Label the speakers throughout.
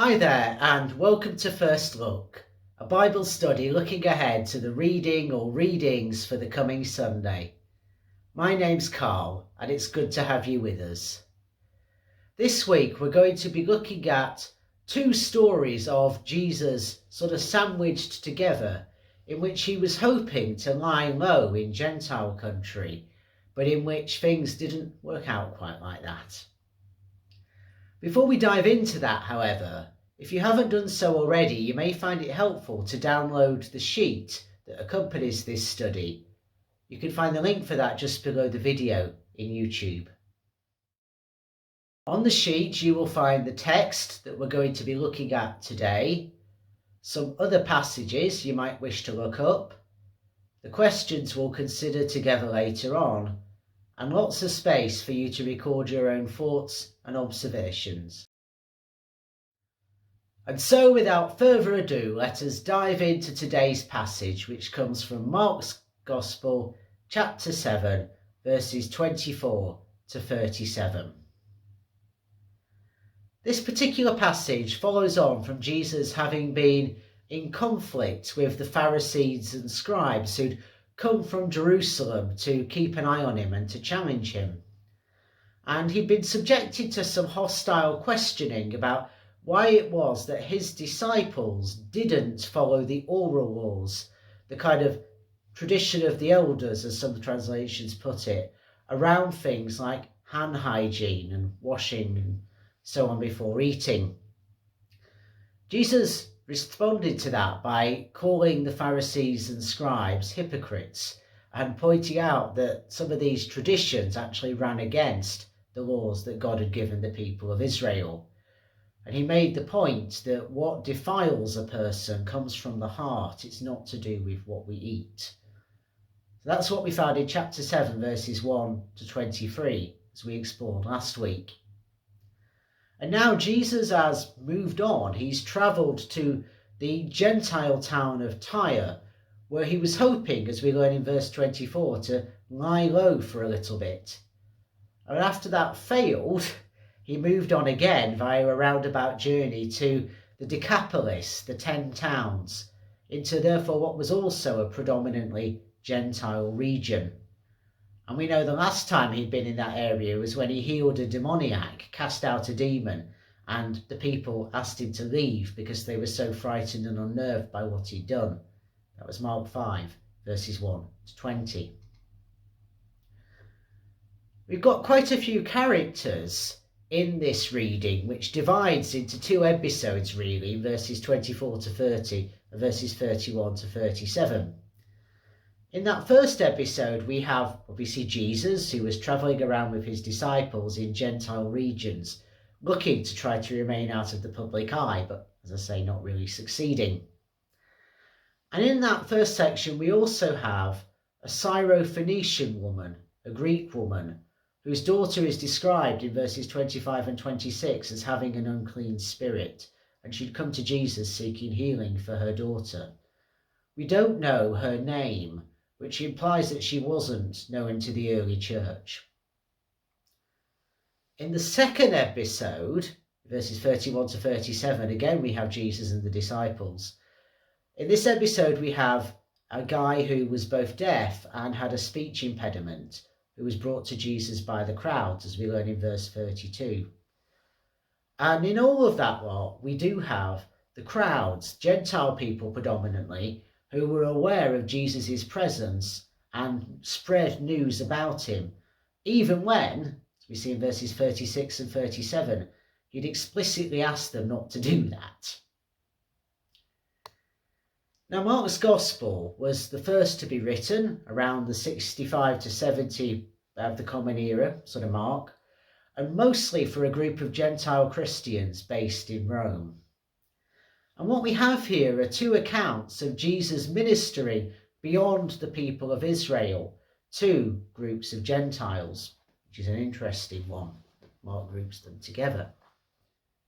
Speaker 1: Hi there, and welcome to First Look, a Bible study looking ahead to the reading or readings for the coming Sunday. My name's Carl, and it's good to have you with us. This week we're going to be looking at two stories of Jesus sort of sandwiched together, in which he was hoping to lie low in Gentile country, but in which things didn't work out quite like that. Before we dive into that, however, if you haven't done so already, you may find it helpful to download the sheet that accompanies this study. You can find the link for that just below the video in YouTube. On the sheet, you will find the text that we're going to be looking at today, some other passages you might wish to look up, the questions we'll consider together later on, and lots of space for you to record your own thoughts and observations. And so, without further ado, let us dive into today's passage, which comes from Mark's Gospel, chapter 7, verses 24 to 37. This particular passage follows on from Jesus having been in conflict with the Pharisees and scribes who'd come from Jerusalem to keep an eye on him and to challenge him. And he'd been subjected to some hostile questioning about why it was that his disciples didn't follow the oral laws, the kind of tradition of the elders, as some translations put it, around things like hand hygiene and washing and so on before eating. Jesus responded to that by calling the Pharisees and scribes hypocrites and pointing out that some of these traditions actually ran against the laws that God had given the people of Israel. And he made the point that what defiles a person comes from the heart. It's not to do with what we eat. So that's what we found in chapter 7, verses 1 to 23, as we explored last week. And now Jesus has moved on. He's travelled to the Gentile town of Tyre, where he was hoping, as we learn in verse 24, to lie low for a little bit. And after that failed, he moved on again via a roundabout journey to the Decapolis, the 10 towns, into therefore what was also a predominantly Gentile region. And we know the last time he'd been in that area was when he healed a demoniac, cast out a demon, and the people asked him to leave because they were so frightened and unnerved by what he'd done. That was Mark 5, verses 1 to 20. We've got quite a few characters in this reading, which divides into two episodes really, verses 24 to 30 and verses 31 to 37. In that first episode, we have obviously Jesus, who was travelling around with his disciples in Gentile regions, looking to try to remain out of the public eye, but as I say, not really succeeding. And in that first section, we also have a Syrophoenician woman, a Greek woman, whose daughter is described in verses 25 and 26 as having an unclean spirit, and she'd come to Jesus seeking healing for her daughter. We don't know her name, which implies that she wasn't known to the early church. In the second episode, verses 31 to 37, again we have Jesus and the disciples. In this episode we have a guy who was both deaf and had a speech impediment, who was brought to Jesus by the crowds, as we learn in verse 32. And in all of that lot, we do have the crowds, Gentile people predominantly, who were aware of Jesus' presence and spread news about him, even when, as we see in verses 36 and 37, he'd explicitly asked them not to do that. Now, Mark's Gospel was the first to be written around the 65 to 70 of the Common Era, sort of mark, and mostly for a group of Gentile Christians based in Rome. And what we have here are two accounts of Jesus ministering beyond the people of Israel to groups of Gentiles, which is an interesting one. Mark groups them together.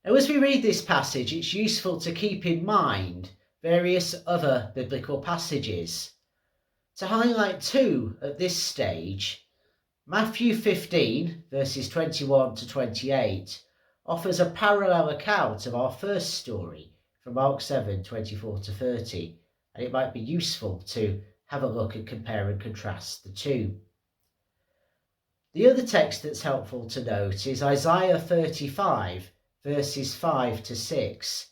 Speaker 1: Now, as we read this passage, it's useful to keep in mind various other biblical passages. To highlight two at this stage, Matthew 15, verses 21 to 28, offers a parallel account of our first story from Mark 7:24-30, and it might be useful to have a look and compare and contrast the two. The other text that's helpful to note is Isaiah 35, verses 5-6,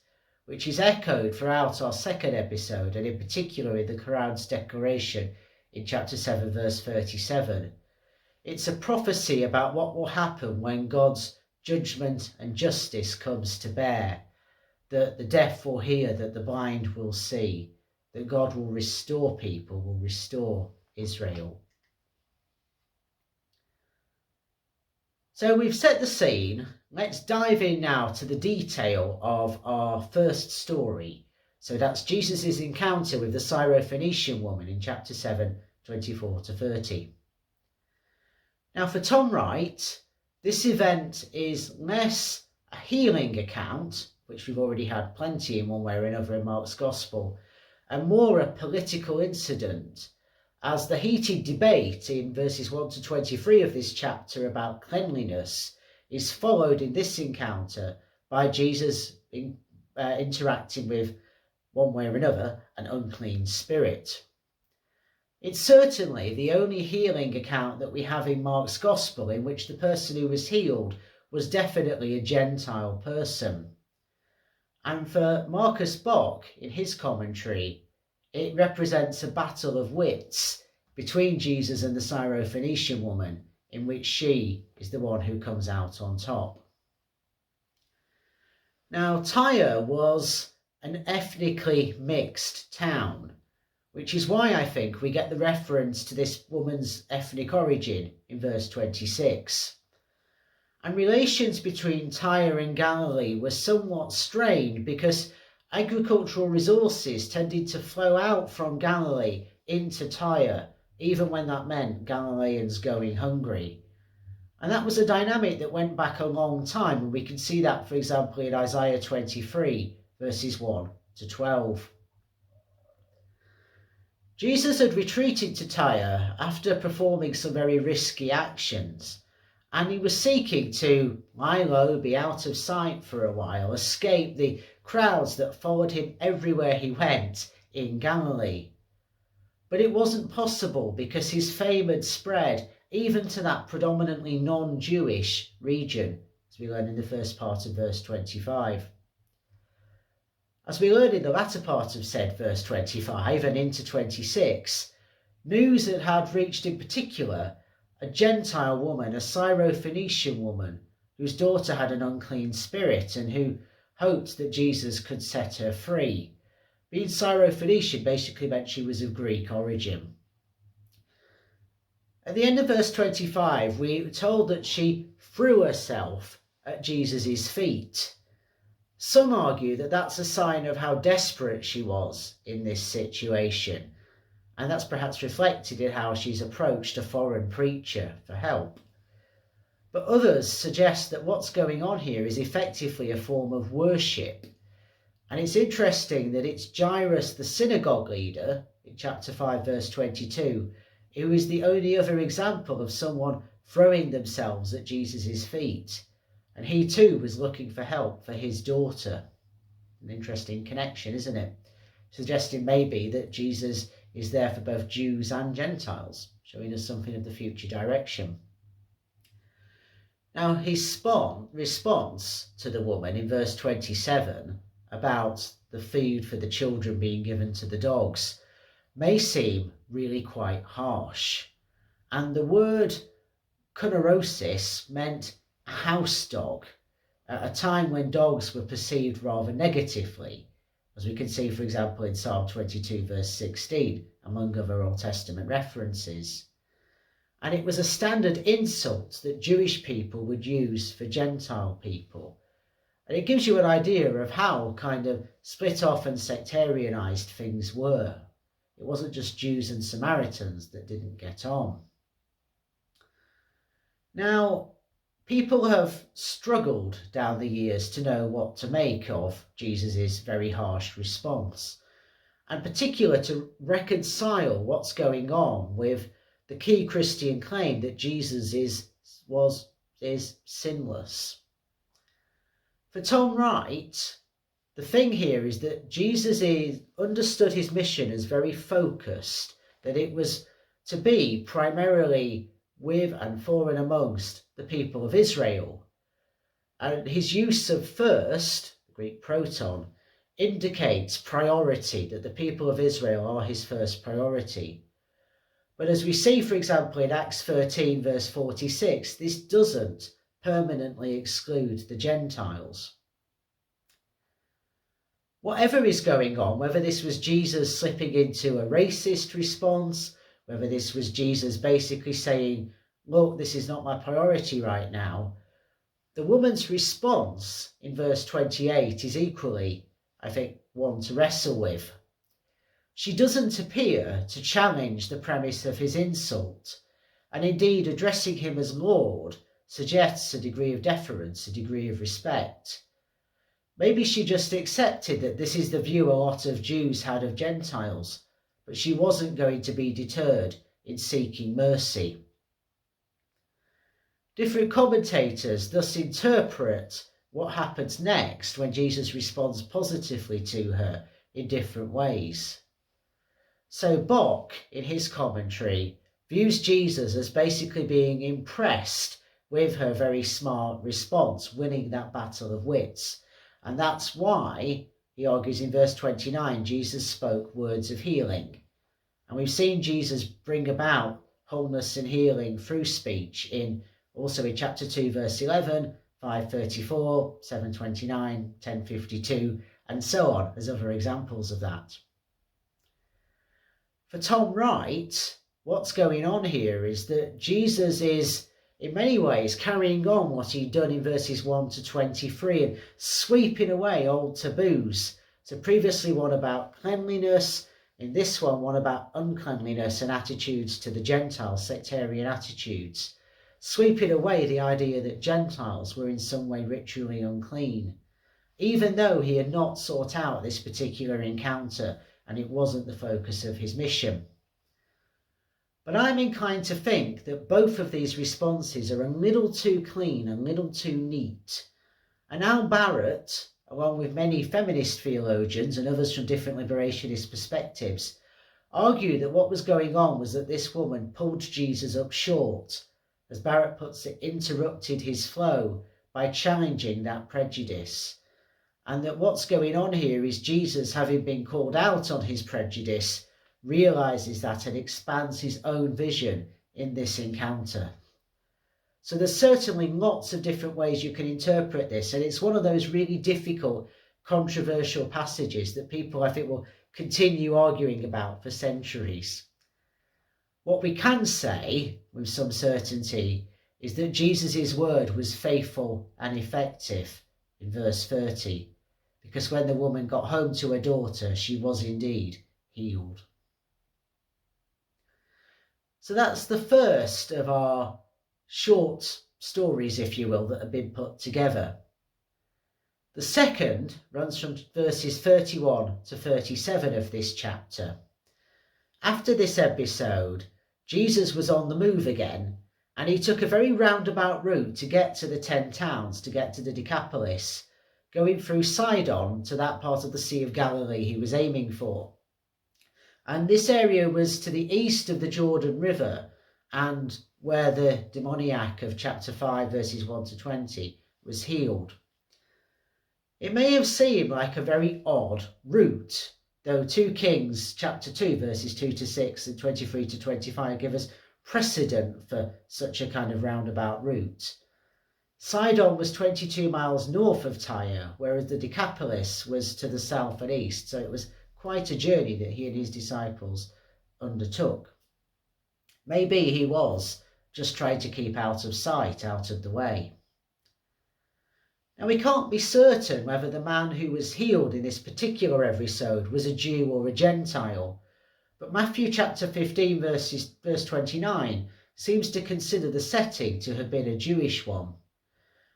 Speaker 1: which is echoed throughout our second episode, and in particular in the Quran's declaration in chapter 7, verse 37. It's a prophecy about what will happen when God's judgment and justice comes to bear, that the deaf will hear, that the blind will see, that God will restore people, will restore Israel. So we've set the scene. Let's dive in now to the detail of our first story. So that's Jesus' encounter with the Syrophoenician woman in chapter 7, 24-30. Now for Tom Wright, this event is less a healing account, which we've already had plenty in one way or another in Mark's Gospel, and more a political incident, as the heated debate in verses 1-23 of this chapter about cleanliness is followed in this encounter by Jesus interacting with, one way or another, an unclean spirit. It's certainly the only healing account that we have in Mark's Gospel in which the person who was healed was definitely a Gentile person. And for Marcus Bock, in his commentary, it represents a battle of wits between Jesus and the Syrophoenician woman, in which she is the one who comes out on top. Now, Tyre was an ethnically mixed town, which is why I think we get the reference to this woman's ethnic origin in verse 26. And relations between Tyre and Galilee were somewhat strained because agricultural resources tended to flow out from Galilee into Tyre, even when that meant Galileans going hungry. And that was a dynamic that went back a long time, and we can see that, for example, in Isaiah 23, verses 1-12. Jesus had retreated to Tyre after performing some very risky actions, and he was seeking to lie low, be out of sight for a while, escape the crowds that followed him everywhere he went in Galilee. But it wasn't possible because his fame had spread even to that predominantly non-Jewish region, as we learn in the first part of verse 25. As we learn in the latter part of said verse 25 and into 26, news had reached in particular a Gentile woman, a Syrophoenician woman, whose daughter had an unclean spirit and who hoped that Jesus could set her free. Being Syrophoenician basically meant she was of Greek origin. At the end of verse 25, we're told that she threw herself at Jesus' feet. Some argue that that's a sign of how desperate she was in this situation, and that's perhaps reflected in how she's approached a foreign preacher for help. But others suggest that what's going on here is effectively a form of worship. And it's interesting that it's Jairus, the synagogue leader, in chapter 5, verse 22, who is the only other example of someone throwing themselves at Jesus' feet. And he too was looking for help for his daughter. An interesting connection, isn't it? Suggesting maybe that Jesus is there for both Jews and Gentiles, showing us something of the future direction. Now, his response to the woman in verse 27 about the food for the children being given to the dogs may seem really quite harsh. And the word kunorosis meant a house dog, at a time when dogs were perceived rather negatively, as we can see, for example, in Psalm 22, verse 16, among other Old Testament references. And it was a standard insult that Jewish people would use for Gentile people. And it gives you an idea of how kind of split off and sectarianized things were. It wasn't just Jews and Samaritans that didn't get on. Now, people have struggled down the years to know what to make of Jesus' very harsh response, and particularly to reconcile what's going on with the key Christian claim that Jesus is sinless. For Tom Wright, the thing here is that Jesus understood his mission as very focused, that it was to be primarily with and for and amongst the people of Israel. And his use of first, the Greek proton, indicates priority, that the people of Israel are his first priority. But as we see, for example, in Acts 13, verse 46, this doesn't permanently exclude the Gentiles. Whatever is going on, whether this was Jesus slipping into a racist response, whether this was Jesus basically saying, look, this is not my priority right now, the woman's response in verse 28 is equally, I think, one to wrestle with. She doesn't appear to challenge the premise of his insult, and indeed addressing him as Lord suggests a degree of deference, a degree of respect. Maybe she just accepted that this is the view a lot of Jews had of Gentiles, but she wasn't going to be deterred in seeking mercy. Different commentators thus interpret what happens next when Jesus responds positively to her in different ways. So Bock, in his commentary, views Jesus as basically being impressed with her very smart response, winning that battle of wits. And that's why, he argues in verse 29, Jesus spoke words of healing. And we've seen Jesus bring about wholeness and healing through speech also in chapter 2, verse 11, 5:34, 7:29, 10:52, and so on, as other examples of that. For Tom Wright, what's going on here is that Jesus is, in many ways, carrying on what he'd done in verses 1 to 23 and sweeping away old taboos. So previously one about cleanliness, in this one about uncleanliness and attitudes to the Gentile, sectarian attitudes. Sweeping away the idea that Gentiles were in some way ritually unclean, even though he had not sought out this particular encounter and it wasn't the focus of his mission. But I'm inclined to think that both of these responses are a little too clean, a little too neat. And Al Barrett, along with many feminist theologians and others from different liberationist perspectives, argue that what was going on was that this woman pulled Jesus up short, as Barrett puts it, interrupted his flow by challenging that prejudice. And that what's going on here is Jesus, having been called out on his prejudice, realizes that and expands his own vision in this encounter. So there's certainly lots of different ways you can interpret this, and it's one of those really difficult, controversial passages that people, I think, will continue arguing about for centuries. What we can say with some certainty is that Jesus' word was faithful and effective in verse 30, because when the woman got home to her daughter, she was indeed healed. So that's the first of our short stories, if you will, that have been put together. The second runs from verses 31 to 37 of this chapter. After this episode, Jesus was on the move again, and he took a very roundabout route to get to the 10 towns, to get to the Decapolis, going through Sidon to that part of the Sea of Galilee he was aiming for. And this area was to the east of the Jordan River, and where the demoniac of chapter 5, verses 1 to 20, was healed. It may have seemed like a very odd route, though 2 Kings chapter 2, verses 2 to 6 and 23 to 25 give us precedent for such a kind of roundabout route. Sidon was 22 miles north of Tyre, whereas the Decapolis was to the south and east, so it was quite a journey that he and his disciples undertook. Maybe he was just trying to keep out of sight, out of the way. Now, we can't be certain whether the man who was healed in this particular episode was a Jew or a Gentile, but Matthew chapter 15 verse 29 seems to consider the setting to have been a Jewish one.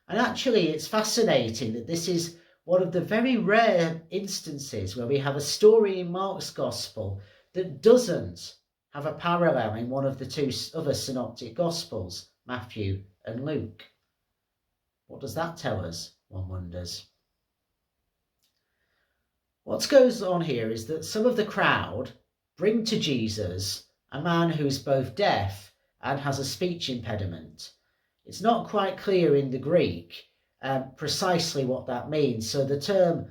Speaker 1: And actually, it's fascinating that this is one of the very rare instances where we have a story in Mark's Gospel that doesn't have a parallel in one of the 2 other synoptic Gospels, Matthew and Luke. What does that tell us? one wonders. What goes on here is that some of the crowd bring to Jesus a man who's both deaf and has a speech impediment. It's not quite clear in the Greek precisely what that means. So the term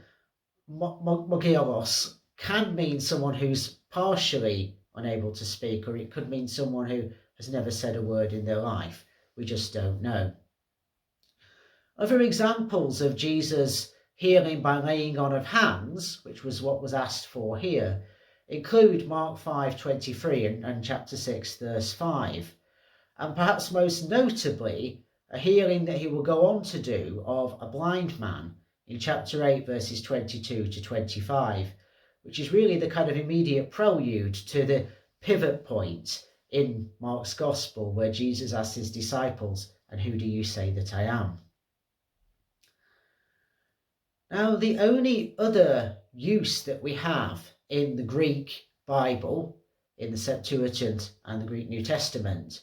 Speaker 1: mogios can mean someone who's partially unable to speak, or it could mean someone who has never said a word in their life. We just don't know. Other examples of Jesus healing by laying on of hands, which was what was asked for here, include Mark 5:23 and chapter 6 verse 5, and perhaps most notably a healing that he will go on to do of a blind man in chapter 8 verses 22 to 25, which is really the kind of immediate prelude to the pivot point in Mark's Gospel where Jesus asks his disciples, "And who do you say that I am?" Now, the only other use that we have in the Greek Bible, in the Septuagint and the Greek New Testament,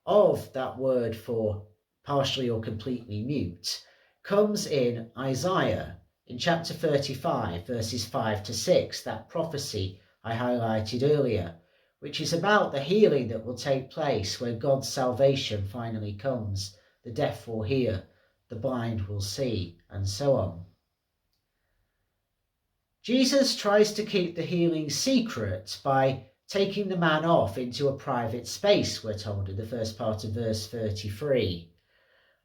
Speaker 1: of that word for partially or completely mute comes in Isaiah in chapter 35 verses 5 to 6, that prophecy I highlighted earlier, which is about the healing that will take place when God's salvation finally comes. The deaf will hear, the blind will see, and so on. Jesus tries to keep the healing secret by taking the man off into a private space, we're told in the first part of verse 33.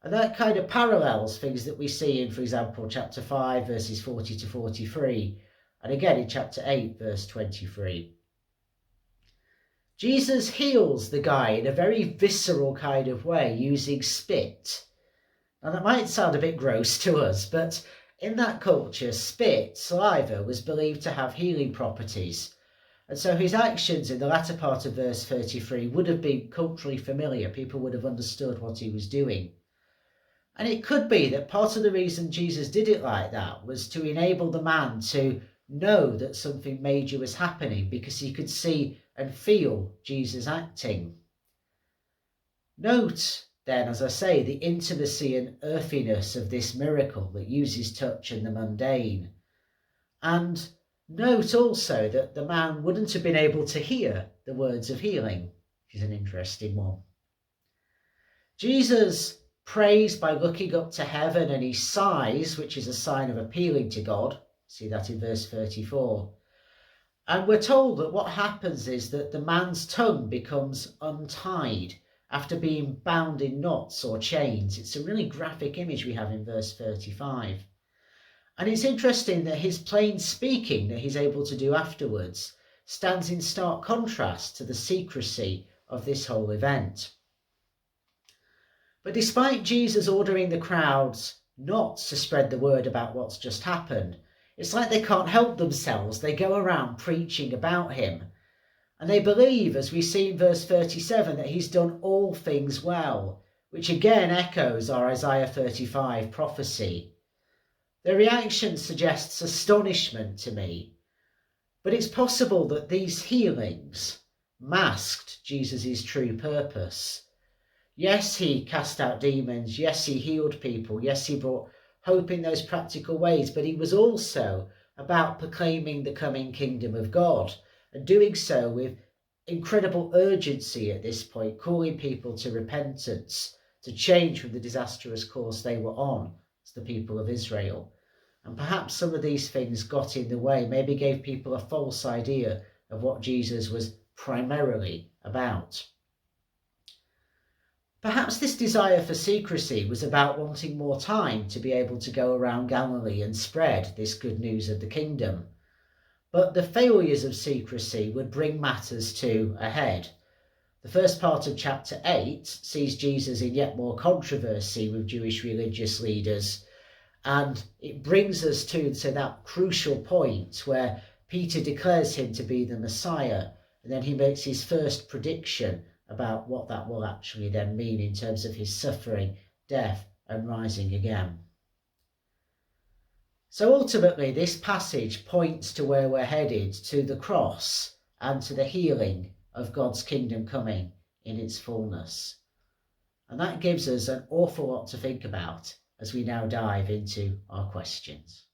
Speaker 1: And that kind of parallels things that we see in, for example, chapter 5, verses 40 to 43, and again in chapter 8, verse 23. Jesus heals the guy in a very visceral kind of way, using spit. Now that might sound a bit gross to us, but in that culture, spit, saliva, was believed to have healing properties. And so his actions in the latter part of verse 33 would have been culturally familiar. People would have understood what he was doing. And it could be that part of the reason Jesus did it like that was to enable the man to know that something major was happening, because he could see and feel Jesus acting. Note then, as I say, the intimacy and earthiness of this miracle that uses touch and the mundane. And note also that the man wouldn't have been able to hear the words of healing, which is an interesting one. Jesus prays by looking up to heaven, and he sighs, which is a sign of appealing to God. See that in verse 34. And we're told that what happens is that the man's tongue becomes untied after being bound in knots or chains. It's a really graphic image we have in verse 35. And it's interesting that his plain speaking that he's able to do afterwards stands in stark contrast to the secrecy of this whole event. But despite Jesus ordering the crowds not to spread the word about what's just happened, it's like they can't help themselves. They go around preaching about him. And they believe, as we see in verse 37, that he's done all things well, which again echoes our Isaiah 35 prophecy. Their reaction suggests astonishment to me, but it's possible that these healings masked Jesus' true purpose. Yes, he cast out demons. Yes, he healed people. Yes, he brought hope in those practical ways, but he was also about proclaiming the coming kingdom of God, and doing so with incredible urgency at this point, calling people to repentance, to change from the disastrous course they were on as the people of Israel. And perhaps some of these things got in the way, maybe gave people a false idea of what Jesus was primarily about. Perhaps this desire for secrecy was about wanting more time to be able to go around Galilee and spread this good news of the kingdom. But the failures of secrecy would bring matters to a head. The first part of chapter 8 sees Jesus in yet more controversy with Jewish religious leaders, and it brings us to that crucial point where Peter declares him to be the Messiah, and then he makes his first prediction about what that will actually then mean in terms of his suffering, death, and rising again. So ultimately, this passage points to where we're headed, to the cross and to the healing of God's kingdom coming in its fullness. And that gives us an awful lot to think about as we now dive into our questions.